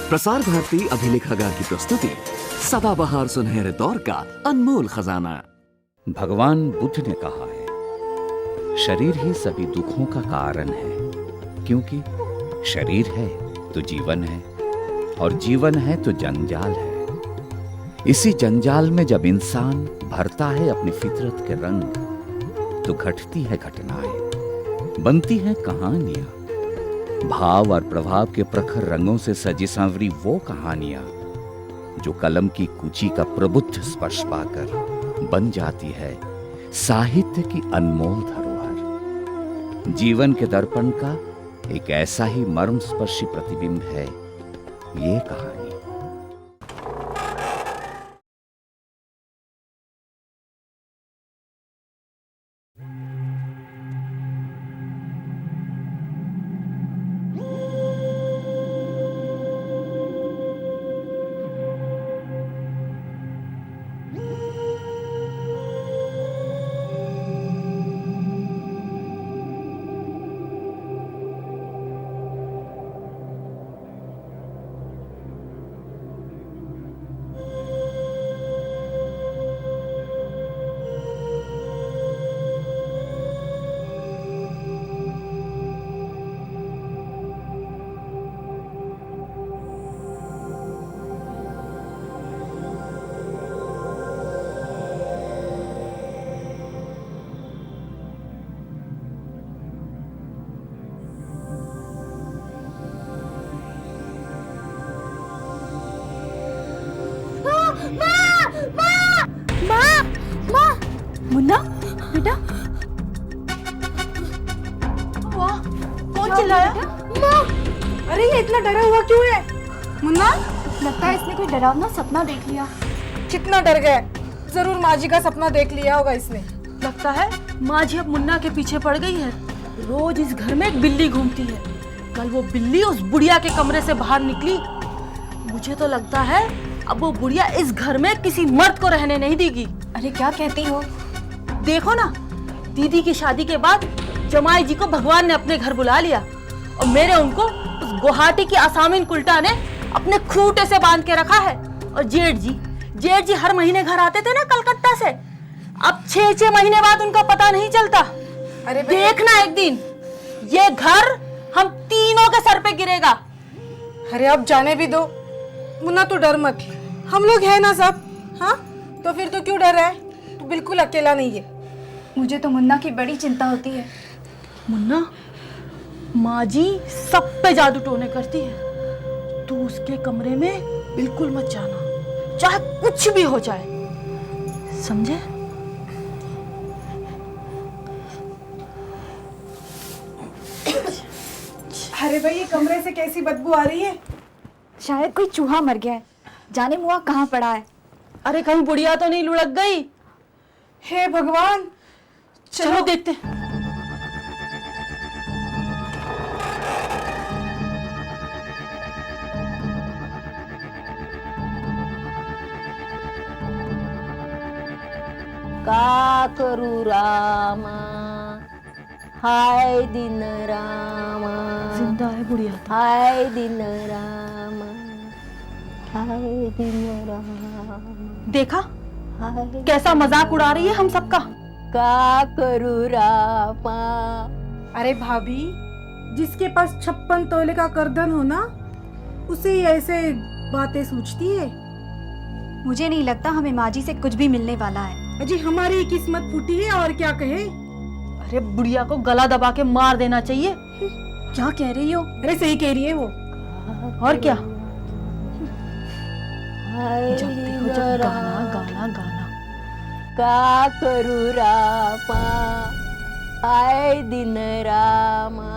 प्रसार भारती अभिलेखागार की प्रस्तुति सदाबहार सुनहरे दौर का अनमोल खजाना। भगवान बुद्ध ने कहा है, शरीर ही सभी दुखों का कारण है, क्योंकि शरीर है तो जीवन है और जीवन है तो जंजाल है। इसी जंजाल में जब इंसान भरता है अपनी फितरत के रंग, तो घटती है घटनाएं, बनती हैं कहानियां, भाव और प्रभाव के प्रखर रंगों से सजी सांवरी वो कहानियां जो कलम की कुची का प्रबुद्ध स्पर्श पाकर बन जाती है साहित्य की अनमोल धरोहर। जीवन के दर्पण का एक ऐसा ही मर्मस्पर्शी प्रतिबिंब है ये कहानी। मुन्ना बेटा, वाह, कौन चिल्लाया? अरे ये इतना डरा हुआ क्यों है? मुन्ना, लगता है इसने कोई डरावना सपना देख लिया। कितना डर गया? जरूर माँ जी का सपना देख लिया होगा इसने। लगता है माँ जी अब मुन्ना के पीछे पड़ गई है। रोज इस घर में एक बिल्ली घूमती है। कल वो बिल्ली उस बुढ़िया के कमरे से बाहर निकली। मुझे तो लगता है अब वो बुढ़िया इस घर में किसी मर्द को रहने नहीं देगी। अरे क्या कहती हो? देखो ना, दीदी की शादी के बाद जमाई जी को भगवान ने अपने घर बुला लिया और मेरे उनको उस गुवाहाटी की असामिन कुल्टा ने अपने खूंटे से बांध के रखा है। और जेठ जी हर महीने घर आते थे ना कलकत्ता से। अब 6 महीने बाद उनका पता नहीं चलता। अरे देखना एक दिन ये घर हम तीनों के सर पे गिरेगा। अरे अब जाने भी दो मुन्ना, तू डर मत, हम लोग हैं ना सब। हाँ तो फिर तो क्यों डर रहा है? तू बिल्कुल अकेला नहीं है। मुझे तो मुन्ना की बड़ी चिंता होती है। मुन्ना, माँ जी सब पे जादू टोने करती है। तू उसके कमरे में बिल्कुल मत जाना, चाहे कुछ भी हो जाए, समझे? अरे भाई, ये कमरे से कैसी बदबू आ रही है? शायद कोई चूहा मर गया है, जाने मुआ कहाँ पड़ा है। अरे कहीं बुढ़िया तो नहीं लुढ़क गई? हे भगवान, चलो देखते। का करू रामा, हाय दिन रामा, जिंदा है बुढ़िया। हाय दिन रामा, हाय दिन रामा। देखा हाय कैसा मजाक उड़ा रही है हम सबका। का करू रामा। अरे भाभी, जिसके पास 56 तोले का करधन हो ना, उसे ही ऐसे बातें सूझती है। मुझे नहीं लगता हमें माँ जी से कुछ भी मिलने वाला है। अजी हमारी किस्मत फूटी है, और क्या कहे। अरे बुढ़िया को गला दबा के मार देना चाहिए। क्या कह रही हो? अरे सही कह रही है वो। और क्या, हाय जब देखो जब गाना गाना गाना। का करू रामा, हाय दिन रामा।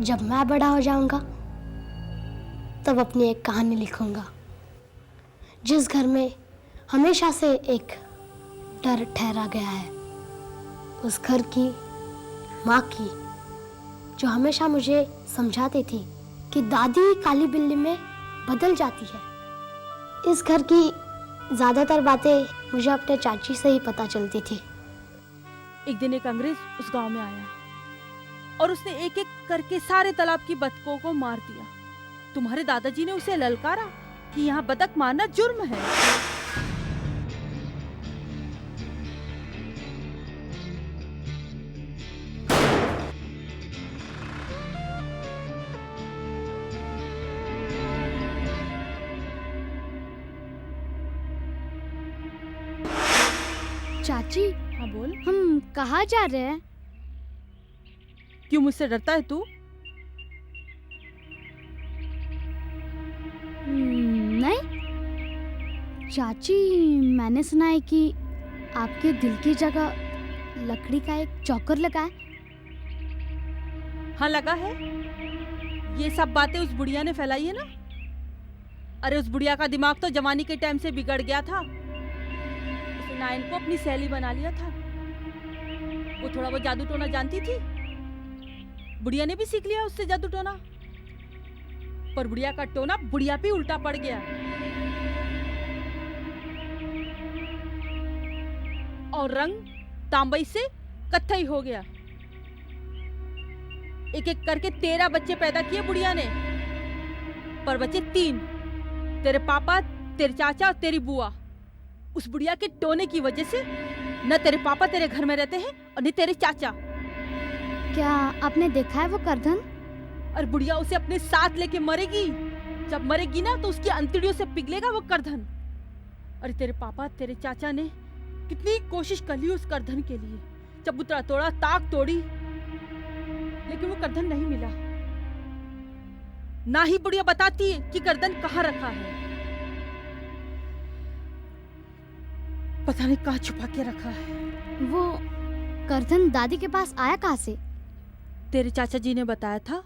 जब मैं बड़ा हो जाऊंगा तब अपनी एक कहानी लिखूंगा, जिस घर में हमेशा से एक डर ठहरा गया है, उस घर की माँ की, जो हमेशा मुझे समझाती थी कि दादी काली बिल्ली में बदल जाती है। इस घर की ज़्यादातर बातें मुझे अपने चाची से ही पता चलती थी। एक दिन एक अंग्रेज उस गांव में आया और उसने एक एक करके सारे तालाब की बतखों को मार दिया। तुम्हारे दादाजी ने उसे ललकारा कि यहाँ बतख मारना जुर्म है। चाची, हाँ बोल। हम कहाँ जा रहे हैं? क्यों मुझसे डरता है तू? नहीं चाची, मैंने सुना है कि आपके दिल की जगह लकड़ी का एक चौकर लगा है। हाँ लगा है। ये सब बातें उस बुढ़िया ने फैलाई है ना। अरे उस बुढ़िया का दिमाग तो जवानी के टाइम से बिगड़ गया था। उसने नायन को अपनी सहेली बना लिया था। वो थोड़ा बहुत जादू टोना जानती थी। बुढ़िया ने भी सीख लिया उससे जादू टोना, पर बुढ़िया का टोना बुढ़िया पे उल्टा पड़ गया और रंग तांबई से कत्थई हो गया। एक एक करके 13 बच्चे पैदा किए बुढ़िया ने, पर बच्चे 3, तेरे पापा, तेरे चाचा और तेरी बुआ। उस बुढ़िया के टोने की वजह से न तेरे पापा तेरे घर में रहते हैं और न तेरे चाचा। क्या आपने देखा है वो करधन? और बुढ़िया उसे अपने साथ लेके मरेगी। जब मरेगी ना तो उसकी अंतड़ियों से पिघलेगा वो करधन। अरे तेरे पापा, तेरे चाचा ने कितनी कोशिश कर ली उस करधन के लिए। चबूतरा तोड़ा, ताक तोड़ी, लेकिन वो करधन नहीं मिला। ना ही बुढ़िया बताती है कि करधन कहाँ रखा है। पता नहीं कहाँ छुपा के रखा है। वो करधन दादी के पास आया कहाँ से? तेरे चाचा जी ने बताया था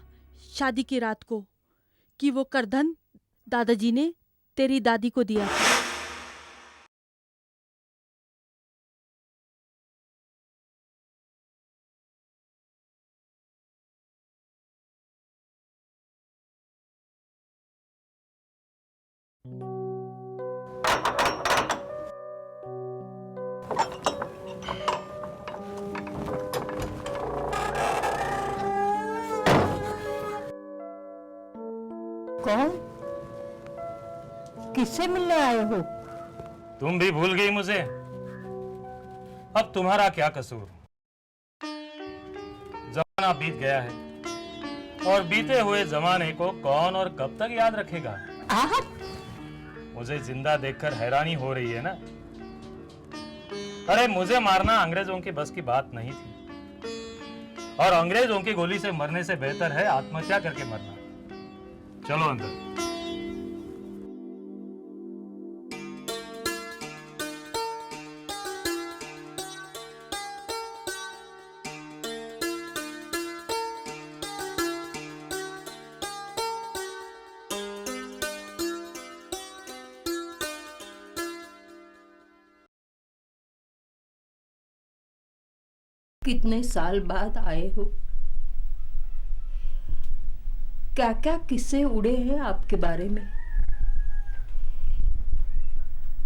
शादी की रात को कि वो करधन दादाजी ने तेरी दादी को दिया था। कौन? किससे मिलने आए हो? तुम भी भूल गई मुझे? अब तुम्हारा क्या कसूर? जमाना बीत गया है और बीते हुए जमाने को कौन और कब तक याद रखेगा? मुझे जिंदा देखकर हैरानी हो रही है ना? अरे मुझे मारना अंग्रेजों की बस की बात नहीं थी, और अंग्रेजों की गोली से मरने से बेहतर है आत्महत्या करके मरना। चलो अंदर। कितने साल बाद आए हो? क्या क्या किस्से उड़े हैं आपके बारे में?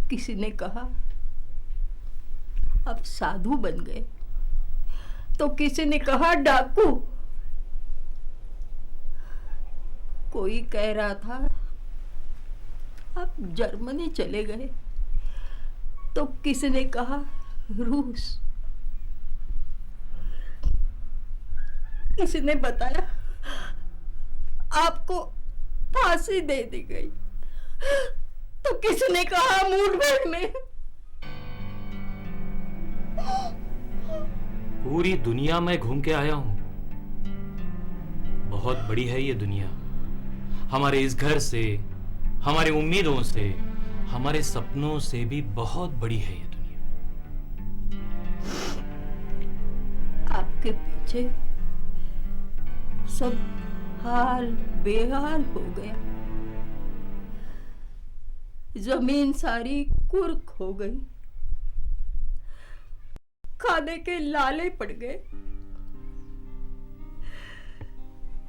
किसी ने कहा आप साधु बन गए, तो किसी ने कहा डाकू। कोई कह रहा था आप जर्मनी चले गए, तो किसी ने कहा रूस। किसी ने बताया आपको फांसी दे दी गई, तो किसी ने कहा मुठभेड़ में। पूरी दुनिया में घूम के आया हूं। बहुत बड़ी है ये दुनिया। हमारे इस घर से, हमारी उम्मीदों से, हमारे सपनों से भी बहुत बड़ी है ये दुनिया। आपके पीछे सब हाल बेहाल हो गया। जमीन सारी कुर्क हो गई, खाने के लाले पड़ गए।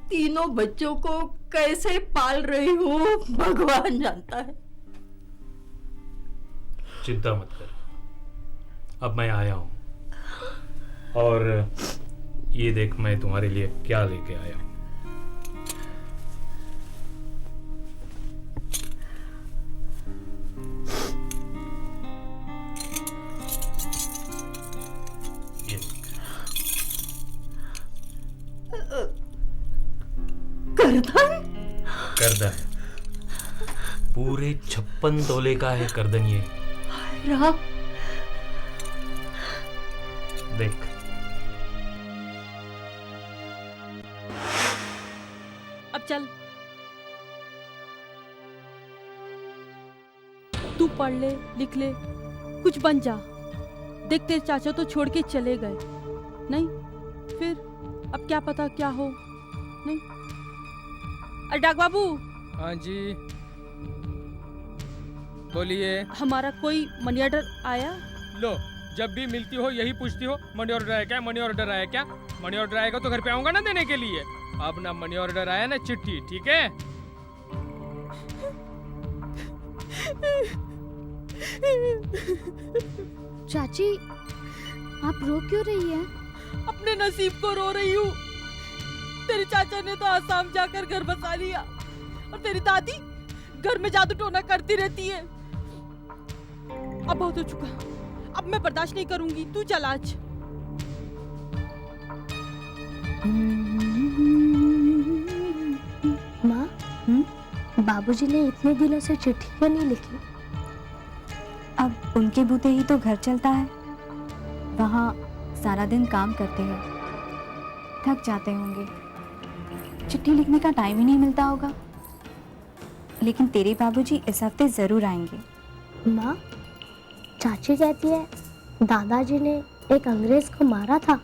तीनों बच्चों को कैसे पाल रही हूं भगवान जानता है। चिंता मत कर, अब मैं आया हूं। और ये देख मैं तुम्हारे लिए क्या लेके आया हूं। ये देख। करदा है, पूरे 56 तोले का है करदन ये। देख। अब चल, तू पढ़ ले, लिख ले, कुछ बन जा। देख तेरे चाचा तो छोड़ के चले गए, नहीं फिर अब क्या पता क्या हो। नहीं अरे डाक बाबू। हाँ जी बोलिए। हमारा कोई मनी ऑर्डर आया? लो, जब भी मिलती हो यही पूछती हो मनी ऑर्डर आया क्या, मनी ऑर्डर आया क्या। मनी ऑर्डर आएगा तो घर पे आऊंगा ना देने के लिए। अब ना मनी ऑर्डर आया ना चिट्ठी, ठीक है। चाची, आप रो क्यों रही हैं? अपने नसीब को रो रही हूँ। तेरे चाचा ने तो आसाम जाकर घर बसा लिया और तेरी दादी घर में जादू टोना करती रहती है। अब बहुत हो चुका, अब मैं बर्दाश्त नहीं करूंगी। तू चल आज। माँ, बाबूजी ने इतने दिनों से चिट्ठी क्यों नहीं लिखी? अब उनके बूते ही तो घर चलता है। वहाँ सारा दिन काम करते हैं, थक जाते होंगे, चिट्ठी लिखने का टाइम ही नहीं मिलता होगा। लेकिन तेरे बाबूजी इस हफ्ते जरूर आएंगे। माँ, चाची कहती है दादाजी ने एक अंग्रेज को मारा था।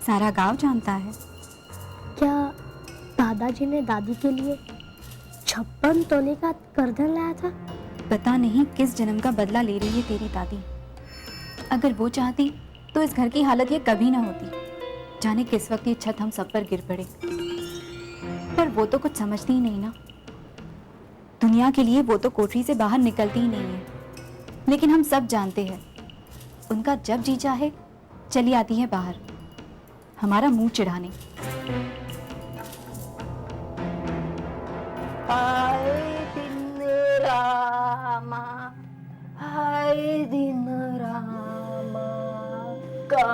सारा गांव जानता है। क्या दादाजी ने दादी के लिए 56 तोले का करधन लाया था? पता नहीं किस जन्म का बदला ले रही है तेरी दादी। अगर वो चाहती तो इस घर की हालत ये कभी ना होती। जाने किस वक्त ये छत हम सब पर गिर पड़े। पर वो तो कुछ समझती ही नहीं ना। दुनिया के लिए वो तो कोठरी से बाहर निकलती ही नहीं है। लेकिन हम सब जानते हैं, उनका जब जी चाहे चली आती है बाहर, हमारा मुंह चिढ़ाने। हाय दिन रामा, हाय दिन रामा, का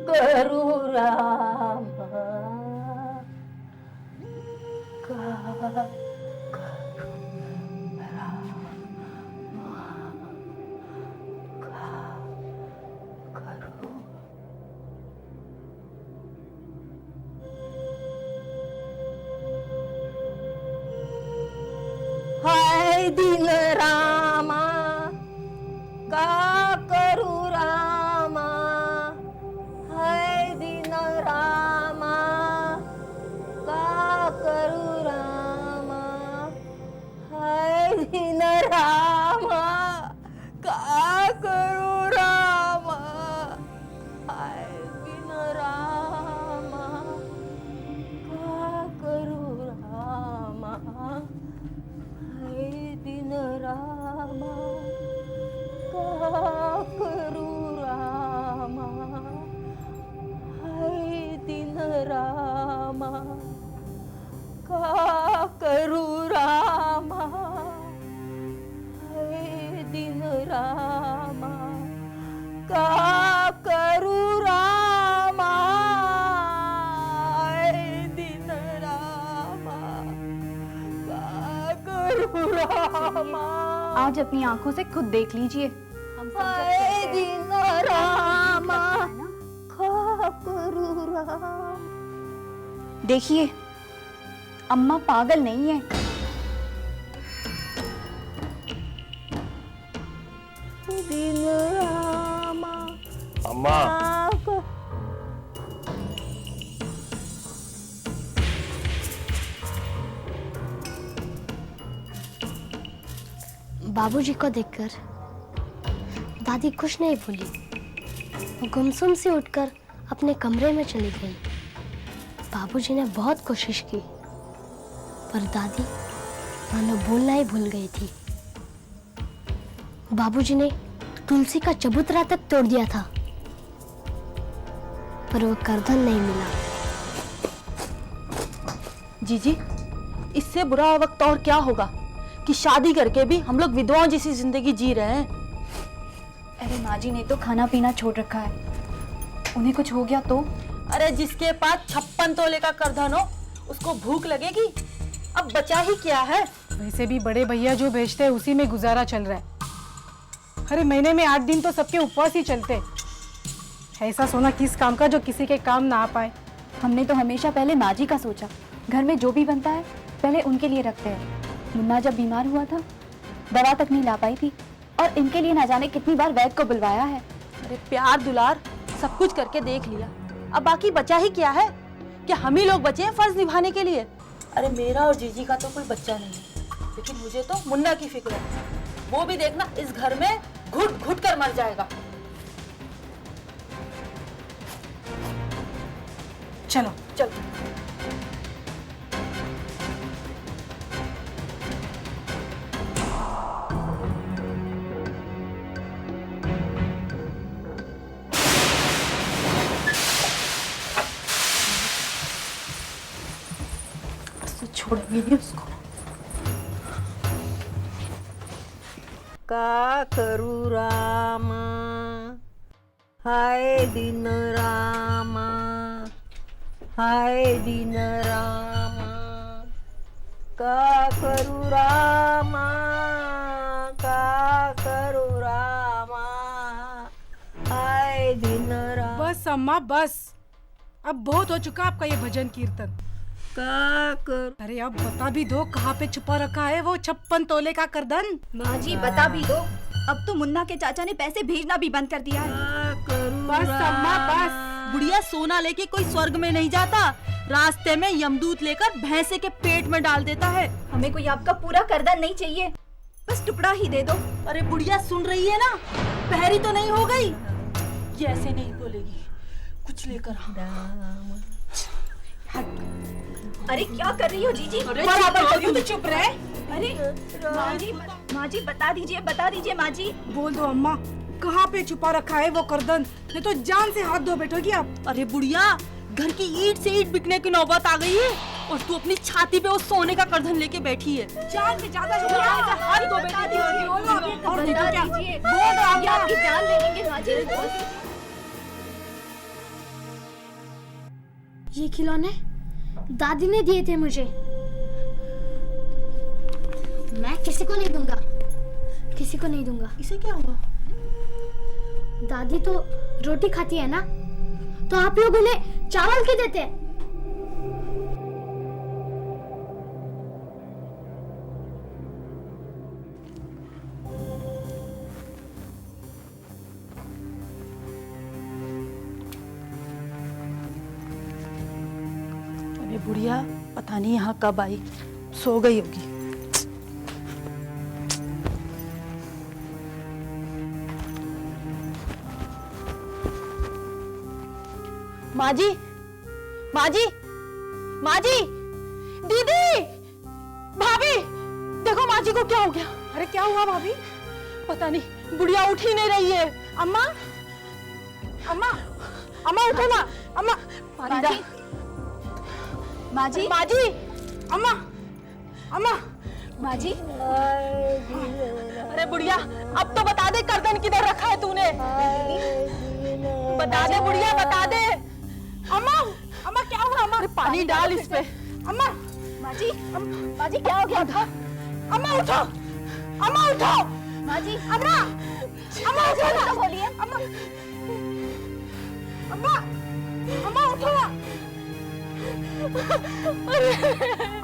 करूं रामा, का हाय दिन रामा, का करूं रामा, हाय दिन रामा, का करूं रामा, हाय दिन रामा, का करूं रामा, हाय दिन रामा, का करूं रामा, हाय दिन रामा, का करूं रामा, हाय दिन रामा, का करूं रामा, हाय दिन रामा, का करूं रामा, हाय दिन रामा, का करूं रामा। आज अपनी आंखों से खुद देख लीजिए। हाय दिन रामा, का करूं रामा। देखिए, अम्मा पागल नहीं है। दिन रामा, अम्मा, का बाबूजी को देखकर दादी कुछ नहीं भूली। वो गुमसुम से उठकर अपने कमरे में चली गई। बाबूजी ने बहुत कोशिश की, पर दादी मानो बोलना ही भूल गई थी। बाबूजी ने तुलसी का चबूतरा तक तोड़ दिया था। पर वो करधन नहीं मिला। जीजी, इससे बुरा वक्त और क्या होगा कि शादी करके भी हम लोग विधवाओं जैसी जिंदगी जी रहे हैं। अरे माँ जी ने तो खाना पीना छोड़ रखा है, उन्हें कुछ हो गया तो? अरे जिसके पास 56 तोले का करधन हो उसको भूख लगेगी? अब बचा ही क्या है। वैसे भी बड़े भैया जो भेजते हैं उसी में गुजारा चल रहा है। अरे महीने में 8 दिन तो सबके उपवास ही चलते। ऐसा सोना किस काम का जो किसी के काम ना आ पाए। हमने तो हमेशा पहले माँ जी का सोचा, घर में जो भी बनता है पहले उनके लिए रखते हैं। मुन्ना जब बीमार हुआ था दवा तक नहीं ला पाई थी और इनके लिए ना जाने कितनी बार वैद्य को बुलवाया है। अरे प्यार दुलार सब कुछ करके देख लिया, अब बाकी बचा ही क्या है कि हम ही लोग बचे हैं फर्ज निभाने के लिए। अरे मेरा और जीजी का तो कोई बच्चा नहीं है, लेकिन मुझे तो मुन्ना की फिक्र है। वो भी देखना इस घर में घुट घुट कर मर जाएगा। चलो चलो। छोड़ेंगे नहीं उसको। का करू रामा, हाय दिन रामा, हाय दिन रामा, का करू रामा, का करू रामा, हाय दिन रामा। बस अम्मा बस, अब बहुत हो चुका आपका ये भजन कीर्तन। का कर अरे अब बता भी दो कहाँ पे छुपा रखा है वो 56 तोले का करधन। माँ जी बता भी दो, अब तो मुन्ना के चाचा ने पैसे भेजना भी बंद कर दिया है। बस अम्मा बस। बुढ़िया सोना लेके कोई स्वर्ग में नहीं जाता, रास्ते में यमदूत लेकर भैंसे के पेट में डाल देता है। हमें कोई आपका पूरा करधन नहीं चाहिए, बस टुकड़ा ही दे दो। अरे बुढ़िया सुन रही है ना, बहरी तो नहीं हो गई? ये ऐसे नहीं बोलेगी, कुछ लेकर अरे क्या कर रही हो जीजी? तो चुप रहे। अरे माँ जी बता दीजिए माँ जी। बोल दो अम्मा, कहाँ पे छुपा रखा है वो करधन, नहीं तो जान से हाथ धो बैठोगी आप। अरे बुढ़िया, घर की ईंट से ईंट बिकने की नौबत आ गई है और तू अपनी छाती पे उस सोने का करधन लेके बैठी है। जान से ज्यादा हाथ धो बैठी और नहीं तो क्या? ये आपकी जान ले लेंगे माँ जी। ये खिलौने दादी ने दिए थे मुझे, मैं किसी को नहीं दूंगा, किसी को नहीं दूंगा। इसे क्या हुआ? दादी तो रोटी खाती है ना, तो आप लोग उन्हें चावल क्यों देते हैं? अरे बुढ़िया पता नहीं यहाँ कब आई, सो गई होगी। माँ जी, माँ जी, माँ जी, दीदी, भाभी, देखो माँ जी को क्या हो गया। अरे क्या हुआ भाभी? पता नहीं, बुढ़िया उठ ही नहीं रही है। अम्मा अम्मा अम्मा उठो ना। अम्मा पानी डाल। माँ जी, माँ जी, अम्मा अम्मा माँ जी। अरे बुढ़िया अब तो बता दे करधन किधर रखा है तूने, बता दे बुढ़िया, बता दे। अम्मा अम्मा क्या हुआ? अम्मा पानी डाल इस पे। अम्मा माँ जी क्या हो गया? अम्मा उठो, अम्मा उठो। माँ जी अम्मा अम्मा उठो ना। बोलिए। अम्मा अम्मा अम्मा उठो ना।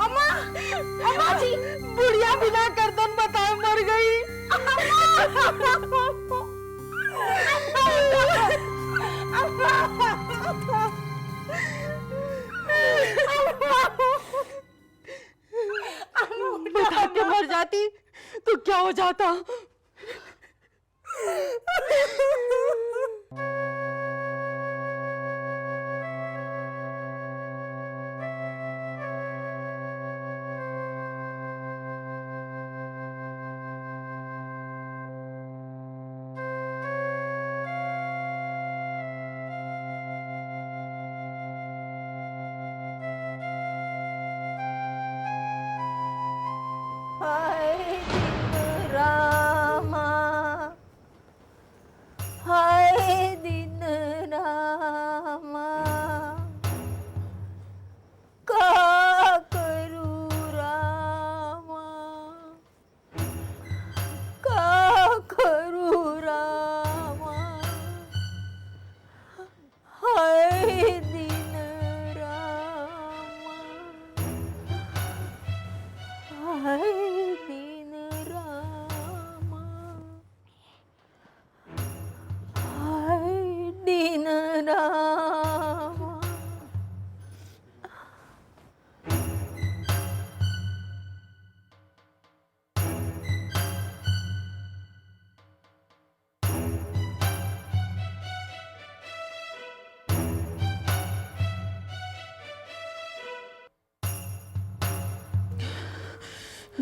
अम्मा अम्मा जी, बुढ़िया बिना करधन बताए मर गई। बता के मर जाती तो क्या हो जाता?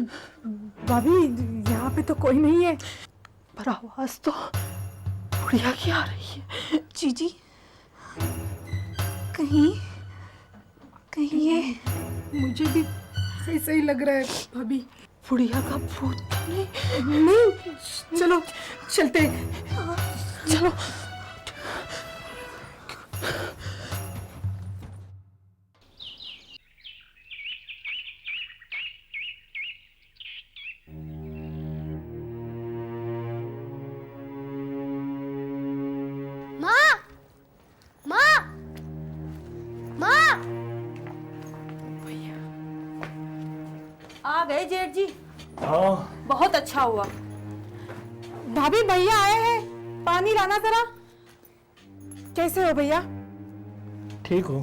भाभी यहाँ पे तो कोई नहीं है। पर आवाज तो बुढ़िया की आ रही है। जीजी कहीं कहीं ये मुझे भी ऐसा ही लग रहा है भाभी। बुढ़िया का भूत तो नहीं? नहीं, चलो चलते। चलो। माँ, माँ, माँ। आ गए जेठ जी। हाँ बहुत अच्छा हुआ। भाभी भैया आए हैं, पानी लाना जरा। कैसे हो भैया? ठीक हूँ।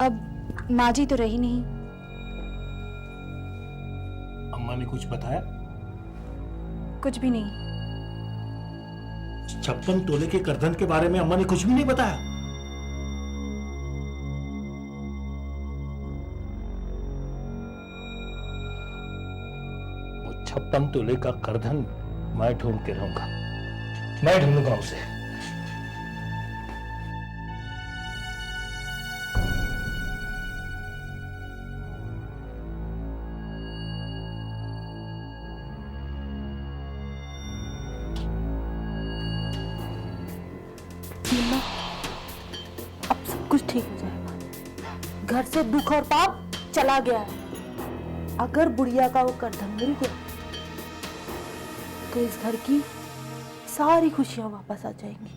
अब माँ जी तो रही नहीं। अम्मा ने कुछ बताया? कुछ भी नहीं। 56 तोले के करधन के बारे में अम्मा ने कुछ भी नहीं बताया? वो 56 तोले का करधन मैं ढूंढ के रहूंगा। मैं ढूंढूंगा उसे। अब सब कुछ ठीक हो जाएगा। घर से दुख और पाप चला गया है। अगर बुढ़िया का वो करधन मिल गया तो इस घर की सारी खुशियां वापस आ जाएंगी।